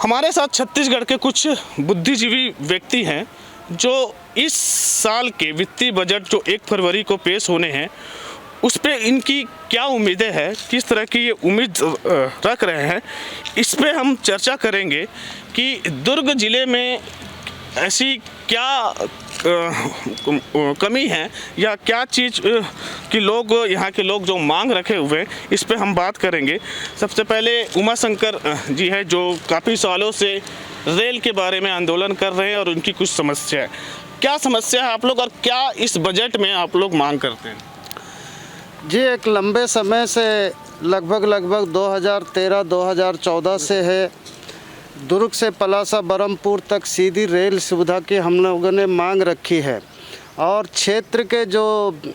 हमारे साथ छत्तीसगढ़ के कुछ बुद्धिजीवी व्यक्ति हैं जो इस साल के वित्तीय बजट जो 1 फरवरी को पेश होने हैं उस पे इनकी क्या उम्मीदें हैं, किस तरह की ये उम्मीद रख रहे हैं, इस पे हम चर्चा करेंगे कि दुर्ग ज़िले में ऐसी क्या कमी है या क्या चीज़ कि लोग यहाँ के लोग जो मांग रखे हुए हैं इस पे हम बात करेंगे। सबसे पहले उमा शंकर जी है जो काफ़ी सालों से रेल के बारे में आंदोलन कर रहे हैं और उनकी कुछ समस्या है। क्या समस्या है आप लोग और क्या इस बजट में आप लोग मांग करते हैं? जी, एक लंबे समय से लगभग 2013-2014 से है, दुर्ग से पलासा बरमपुर तक सीधी रेल सुविधा की हम लोगों ने मांग रखी है और क्षेत्र के जो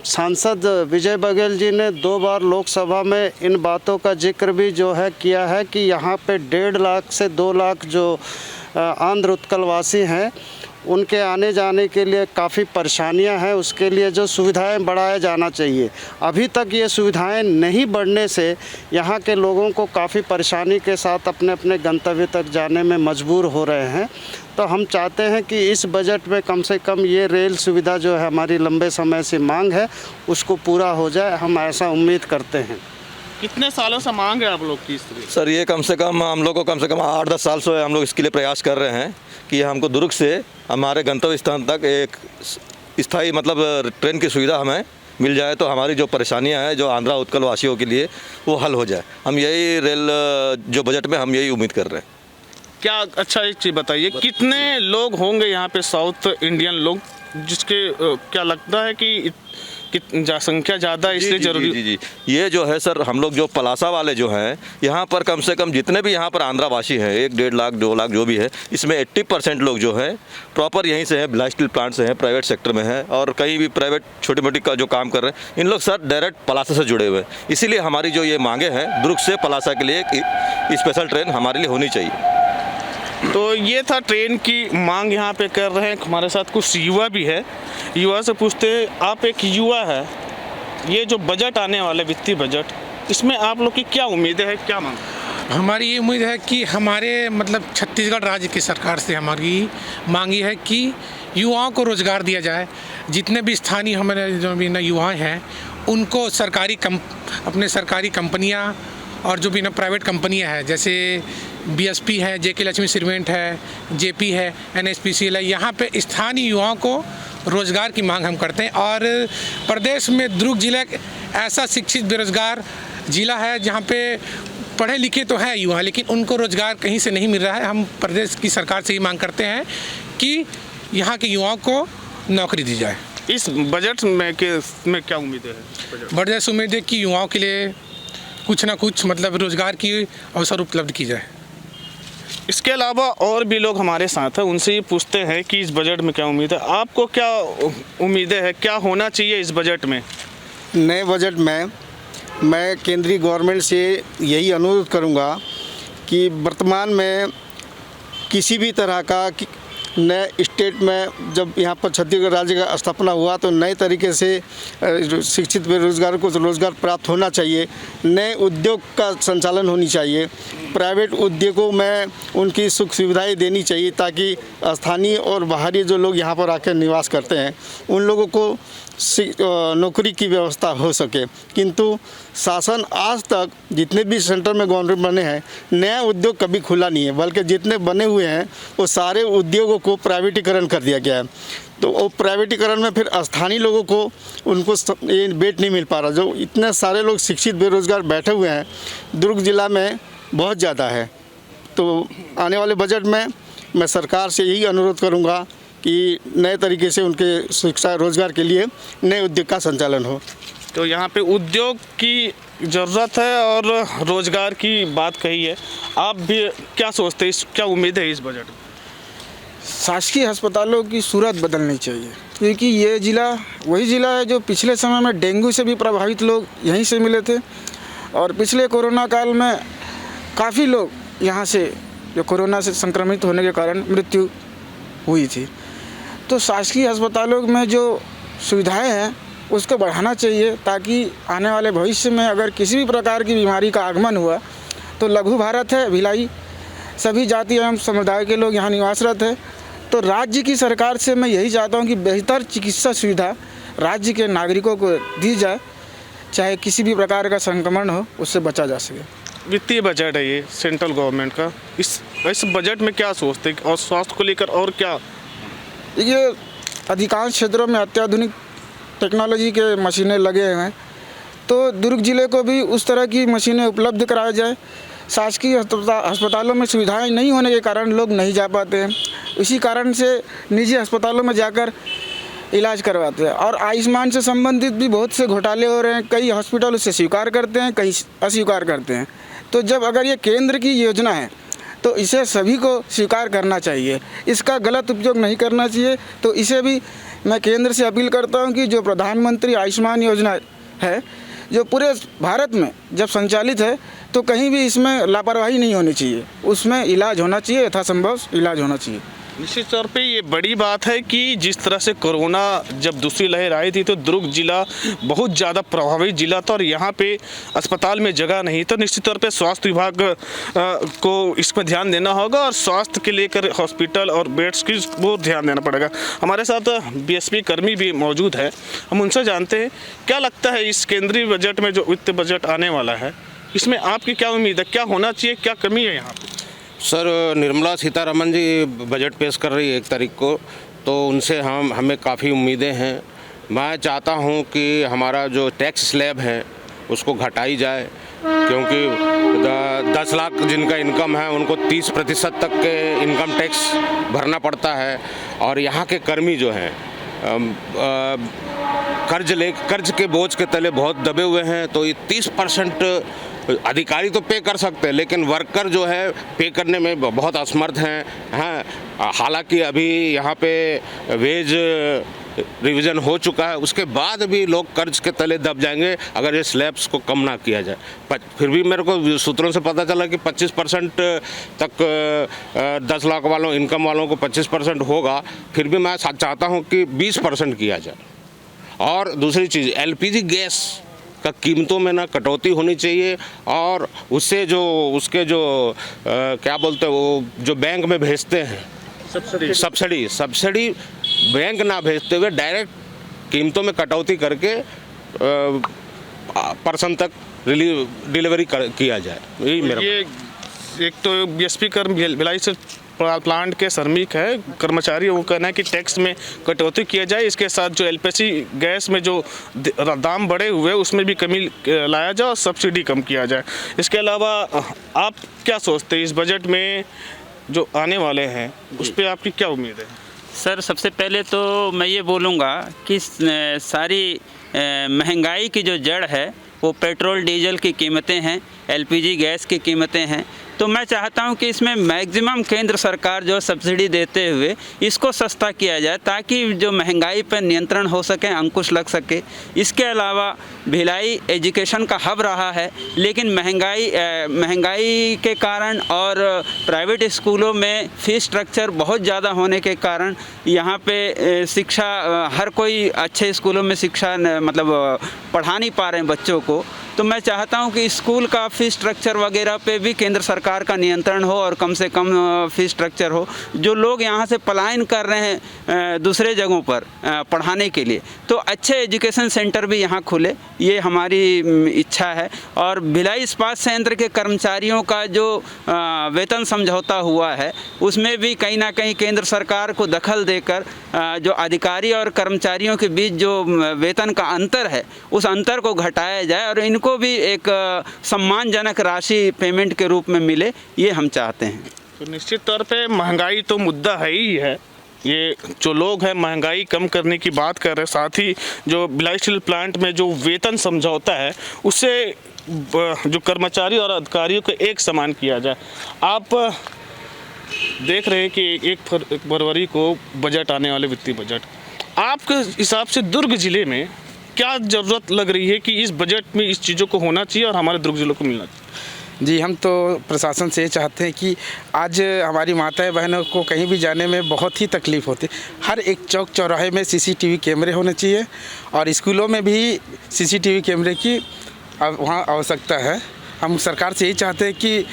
सांसद विजय बघेल जी ने 2 बार लोकसभा में इन बातों का जिक्र भी जो है किया है कि यहाँ पे 1.5 लाख से 2 लाख जो आंध्र उत्कलवासी हैं उनके आने जाने के लिए काफ़ी परेशानियां हैं, उसके लिए जो सुविधाएं बढ़ाया जाना चाहिए। अभी तक ये सुविधाएं नहीं बढ़ने से यहाँ के लोगों को काफ़ी परेशानी के साथ अपने अपने गंतव्य तक जाने में मजबूर हो रहे हैं। तो हम चाहते हैं कि इस बजट में कम से कम ये रेल सुविधा जो है हमारी लंबे समय से मांग है उसको पूरा हो जाए, हम ऐसा उम्मीद करते हैं। कितने सालों से मांग है आप लोग की? सर ये कम से कम हम लोग को कम से कम 8-10 साल से हम लोग इसके लिए प्रयास कर रहे हैं कि हमको दुर्ग से हमारे गंतव्य स्थान तक एक स्थायी मतलब ट्रेन की सुविधा हमें मिल जाए तो हमारी जो परेशानियां हैं जो आंध्रा उत्कल वासियों के लिए वो हल हो जाए। हम यही रेल जो बजट में हम यही उम्मीद कर रहे हैं। क्या अच्छा एक चीज़ बताइए, कितने लोग होंगे यहाँ पे साउथ इंडियन लोग जिसके क्या लगता है कि संख्या ज़्यादा इसलिए जरूरी? जी, ये जो है सर हम लोग जो पलासा वाले जो हैं यहाँ पर कम से कम जितने भी यहाँ पर आंध्रावासी हैं 1-1.5 लाख 2 लाख जो भी है इसमें 80% लोग जो हैं प्रॉपर यहीं से हैं, बिलास स्टील प्लांट से हैं, प्राइवेट सेक्टर में हैं और कहीं भी प्राइवेट छोटी मोटी का जो काम कर रहे हैं इन लोग सर डायरेक्ट पलासा से जुड़े हुए हैं। इसीलिए हमारी जो ये मांगे हैं दुर्ग से पलासा के लिए एक स्पेशल ट्रेन हमारे लिए होनी चाहिए। तो ये था ट्रेन की मांग यहाँ पे कर रहे हैं। हमारे साथ कुछ युवा भी है, युवा से पूछते हैं, आप एक युवा है, ये जो बजट आने वाले वित्तीय बजट इसमें आप लोग की क्या उम्मीदें है, क्या मांग? हमारी ये उम्मीद है कि हमारे मतलब छत्तीसगढ़ राज्य की सरकार से हमारी मांगी है कि युवाओं को रोज़गार दिया जाए। जितने भी स्थानीय हमारे जो भी ना युवा हैं उनको अपने सरकारी कंपनियाँ और जो भी ना प्राइवेट कंपनियां हैं जैसे BSP है, JK लक्ष्मी सीमेंट है, JP है, NSPCL है, यहाँ पे स्थानीय युवाओं को रोज़गार की मांग हम करते हैं। और प्रदेश में दुर्ग जिला ऐसा शिक्षित बेरोज़गार ज़िला है जहाँ पे पढ़े लिखे तो हैं युवा लेकिन उनको रोज़गार कहीं से नहीं मिल रहा है। हम प्रदेश की सरकार से ये मांग करते हैं कि यहाँ के युवाओं को नौकरी दी जाए। इस बजट में क्या उम्मीदें हैं? बजट से उम्मीद है कि युवाओं के लिए कुछ ना कुछ मतलब रोज़गार की अवसर उपलब्ध की जाए। इसके अलावा और भी लोग हमारे साथ हैं, उनसे ये पूछते हैं कि इस बजट में क्या उम्मीद है, आपको क्या उम्मीदें हैं, क्या होना चाहिए इस बजट में? नए बजट में मैं केंद्रीय गवर्नमेंट से यही अनुरोध करूंगा कि वर्तमान में किसी भी तरह का नए स्टेट में जब यहाँ पर छत्तीसगढ़ राज्य का स्थापना हुआ तो नए तरीके से शिक्षित बेरोजगार को रोज़गार प्राप्त होना चाहिए, नए उद्योग का संचालन होनी चाहिए, प्राइवेट उद्योगों में उनकी सुख सुविधाएं देनी चाहिए ताकि स्थानीय और बाहरी जो लोग यहाँ पर आकर निवास करते हैं उन लोगों को नौकरी की व्यवस्था हो सके। किंतु शासन आज तक जितने भी सेंटर में गवर्नमेंट बने हैं नया उद्योग कभी खुला नहीं है, बल्कि जितने बने हुए हैं वो सारे उद्योगों को प्राइवेटीकरण कर दिया गया है। तो वो प्राइवेटीकरण में फिर स्थानीय लोगों को उनको ये बेट नहीं मिल पा रहा। जो इतने सारे लोग शिक्षित बेरोजगार बैठे हुए हैं दुर्ग जिला में बहुत ज़्यादा है। तो आने वाले बजट में मैं सरकार से यही अनुरोध करूँगा कि नए तरीके से उनके शिक्षा रोजगार के लिए नए उद्योग का संचालन हो। तो यहाँ पे उद्योग की ज़रूरत है और रोज़गार की बात कही है, आप भी क्या सोचते हैं, क्या उम्मीद है इस बजट में? शासकीय अस्पतालों की सूरत बदलनी चाहिए क्योंकि ये ज़िला वही ज़िला है जो पिछले समय में डेंगू से भी प्रभावित लोग यहीं से मिले थे और पिछले कोरोना काल में काफ़ी लोग यहाँ से जो कोरोना से संक्रमित होने के कारण मृत्यु हुई थी। तो शासकीय अस्पतालों में जो सुविधाएं हैं उसको बढ़ाना चाहिए ताकि आने वाले भविष्य में अगर किसी भी प्रकार की बीमारी का आगमन हुआ तो लघु भारत है भिलाई सभी जाति एवं समुदाय के लोग यहाँ निवासरत है। तो राज्य की सरकार से मैं यही चाहता हूँ कि बेहतर चिकित्सा सुविधा राज्य के नागरिकों को दी जाए, चाहे किसी भी प्रकार का संक्रमण हो उससे बचा जा सके। वित्तीय बजट है ये सेंट्रल गवर्नमेंट का, इस बजट में क्या सोचते हैं और स्वास्थ्य को लेकर और क्या? ये अधिकांश क्षेत्रों में अत्याधुनिक टेक्नोलॉजी के मशीनें लगे हुए हैं, तो दुर्ग जिले को भी उस तरह की मशीनें उपलब्ध कराया जाए। शासकीय अस्पतालों में सुविधाएं नहीं होने के कारण लोग नहीं जा पाते हैं, इसी कारण से निजी अस्पतालों में जाकर इलाज करवाते हैं। और आयुष्मान से संबंधित भी बहुत से घोटाले हो रहे हैं, कई हॉस्पिटल उसे स्वीकार करते हैं, कई अस्वीकार करते हैं। तो जब अगर ये केंद्र की योजना है तो इसे सभी को स्वीकार करना चाहिए, इसका गलत उपयोग नहीं करना चाहिए। तो इसे भी मैं केंद्र से अपील करता हूँ कि जो प्रधानमंत्री आयुष्मान योजना है, जो पूरे भारत में जब संचालित है, तो कहीं भी इसमें लापरवाही नहीं होनी चाहिए, उसमें इलाज होना चाहिए, यथासंभव इलाज होना चाहिए। निश्चित तौर पे ये बड़ी बात है कि जिस तरह से कोरोना जब दूसरी लहर आई थी तो दुर्ग जिला बहुत ज़्यादा प्रभावित जिला था और यहाँ पे अस्पताल में जगह नहीं, तो निश्चित तौर पे स्वास्थ्य विभाग को इस पर ध्यान देना होगा और स्वास्थ्य के लेकर हॉस्पिटल और बेड्स की बहुत ध्यान देना पड़ेगा। हमारे साथ बीएसपी कर्मी भी मौजूद है, हम उनसे जानते हैं क्या लगता है इस केंद्रीय बजट में जो वित्त बजट आने वाला है, इसमें आपकी क्या उम्मीद है, क्या होना चाहिए, क्या कमी है यहाँ पे? सर, निर्मला सीतारमण जी बजट पेश कर रही है 1 तारीख को, तो उनसे हमें काफ़ी उम्मीदें हैं। मैं चाहता हूं कि हमारा जो टैक्स स्लैब है उसको घटाई जाए, क्योंकि 10 लाख जिनका इनकम है उनको 30% तक के इनकम टैक्स भरना पड़ता है। और यहाँ के कर्मी जो हैं कर्ज के बोझ के तले बहुत दबे हुए हैं, तो ये 30% अधिकारी तो पे कर सकते हैं, लेकिन वर्कर जो है पे करने में बहुत असमर्थ हैं। हालांकि अभी यहाँ पे वेज रिवीजन हो चुका है, उसके बाद भी लोग कर्ज के तले दब जाएंगे अगर ये स्लैब्स को कम ना किया जाए। फिर भी मेरे को सूत्रों से पता चला कि 25% तक 10 लाख वालों इनकम वालों को 25% होगा। फिर भी मैं चाहता हूँ कि 20% किया जाए। और दूसरी चीज़, एलपीजी गैस का कीमतों में ना कटौती होनी चाहिए, और उससे जो उसके जो क्या बोलते हैं वो जो बैंक में भेजते हैं सब्सिडी बैंक ना भेजते हुए डायरेक्ट कीमतों में कटौती करके पर्सन तक डिलीवरी किया जाए। यही मेरा एक तो बीएसपी कर्म भिलाई से प्लांट के श्रमिक है कर्मचारी, वो कहना है कि टैक्स में कटौती किया जाए, इसके साथ जो एलपीजी गैस में जो दाम बढ़े हुए उसमें भी कमी लाया जाए और सब्सिडी कम किया जाए। इसके अलावा आप क्या सोचते हैं इस बजट में जो आने वाले हैं उस पर आपकी क्या उम्मीद है? सर, सबसे पहले तो मैं ये बोलूँगा कि सारी महंगाई की जो जड़ है वो पेट्रोल डीजल की कीमतें हैं, एलपीजी गैस की कीमतें हैं। तो मैं चाहता हूं कि इसमें मैक्सिमम केंद्र सरकार जो सब्सिडी देते हुए इसको सस्ता किया जाए, ताकि जो महंगाई पर नियंत्रण हो सके, अंकुश लग सके। इसके अलावा भिलाई एजुकेशन का हब रहा है, लेकिन महंगाई के कारण और प्राइवेट स्कूलों में फ़ीस स्ट्रक्चर बहुत ज़्यादा होने के कारण यहाँ पे शिक्षा हर कोई अच्छे स्कूलों में शिक्षा मतलब पढ़ा नहीं पा रहे हैं बच्चों को। तो मैं चाहता हूं कि स्कूल का फ़ीस स्ट्रक्चर वगैरह पे भी केंद्र सरकार का नियंत्रण हो और कम से कम फ़ीस स्ट्रक्चर हो। जो लोग यहां से पलायन कर रहे हैं दूसरे जगहों पर पढ़ाने के लिए, तो अच्छे एजुकेशन सेंटर भी यहां खुले, ये हमारी इच्छा है। और भिलाई इस्पात संयंत्र के कर्मचारियों का जो वेतन समझौता हुआ है उसमें भी कहीं ना कहीं केंद्र सरकार को दखल देकर जो अधिकारी और कर्मचारियों के बीच जो वेतन का अंतर है उस अंतर को घटाया जाए और इनको भी एक सम्मानजनक राशि पेमेंट के रूप में मिले, ये हम चाहते हैं। तो निश्चित तौर पे महंगाई तो मुद्दा है ही है, ये जो लोग हैं महंगाई कम करने की बात कर रहे हैं, साथ ही जो भिलाई स्टील प्लांट में जो वेतन समझौता है उससे जो कर्मचारी और अधिकारियों को एक समान किया जाए। आप देख रहे हैं कि 1 फरवरी को बजट आने वाले वित्तीय बजट, आपके हिसाब से दुर्ग ज़िले में क्या ज़रूरत लग रही है कि इस बजट में इस चीज़ों को होना चाहिए और हमारे दुर्ग ज़िलों को मिलना चाहिए? जी, हम तो प्रशासन से ये चाहते हैं कि आज हमारी माताएं बहनों को कहीं भी जाने में बहुत ही तकलीफ़ होती है। हर एक चौक चौराहे में सीसीटीवी कैमरे होने चाहिए और स्कूलों में भी सीसीटीवी कैमरे की वहाँ आवश्यकता है। हम सरकार से यही चाहते हैं कि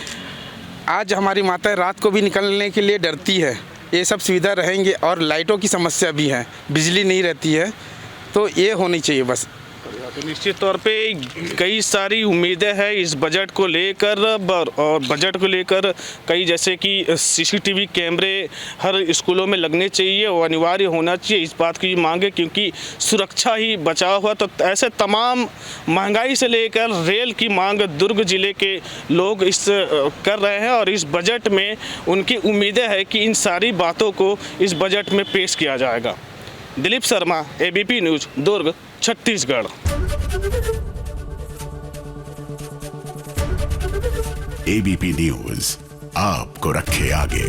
आज हमारी माताएं रात को भी निकलने के लिए डरती है। ये सब सुविधा रहेंगे और लाइटों की समस्या भी है, बिजली नहीं रहती है, तो ये होनी चाहिए बस। तो निश्चित तौर पे कई सारी उम्मीदें हैं इस बजट को लेकर, और बजट को लेकर कई जैसे कि सीसीटीवी कैमरे हर स्कूलों में लगने चाहिए और अनिवार्य होना चाहिए, इस बात की मांग है, क्योंकि सुरक्षा ही बचाव हुआ। तो ऐसे तमाम महंगाई से लेकर रेल की मांग दुर्ग जिले के लोग इस कर रहे हैं और इस बजट में उनकी उम्मीदें हैं कि इन सारी बातों को इस बजट में पेश किया जाएगा। दिलीप शर्मा, एबीपी न्यूज़, दुर्ग, छत्तीसगढ़। एबीपी न्यूज़ आपको रखे आगे।